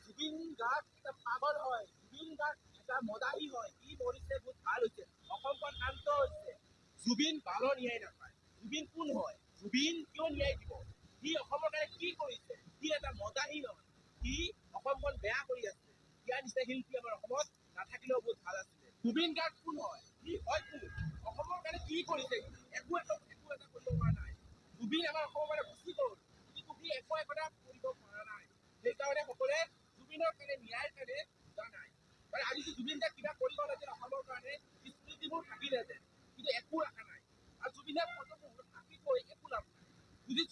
জুবিন গাৰ্গ এটা পাগল হয়, জুবিন গাৰ্গ এটা মদাহী হয়, সি মৰিছে বহুত ভাল হৈছে, অসমখন শান্ত হৈছে। জুবিন বালৰ ন্যায় নাপায়। জুবিন কোন হয়? জুবিন কিয় ন্যায় দিব? সি অসমৰ কাৰণে কি কৰিছে? সি এটা মদাহী নহয়, সি অসমখন বেয়া কৰি আছে। ইয়াৰ নিচিনা শিল্পী আমাৰ অসমত নাথাকিলেও বহুত ভাল আছিলে। জুবিন গাৰ্গ কোন হয়? সি হয় কোন? অসমৰ কাৰণে কি কৰিছে? একো এটা কৰিব পৰা নাই। জুবিন আমাৰ অসমৰ কাৰণে গুচি গ'ল, কিন্তু সি একো একোটা কৰিব পৰা নাই। সেইকাৰণে সকলোৱে জুবিনৰ কাৰণে ন্যায়ৰ কাৰণে যোৱা নাই। মানে আজি জুবিন দাক কিবা কৰিব লাগে অসমৰ কাৰণে, স্মৃতিবোৰ থাকিলেহেঁতেন, কিন্তু একো ৰখা নাই। আৰু জুবিনে ফটো থাকি কৈ একো লাভ নাই। যদি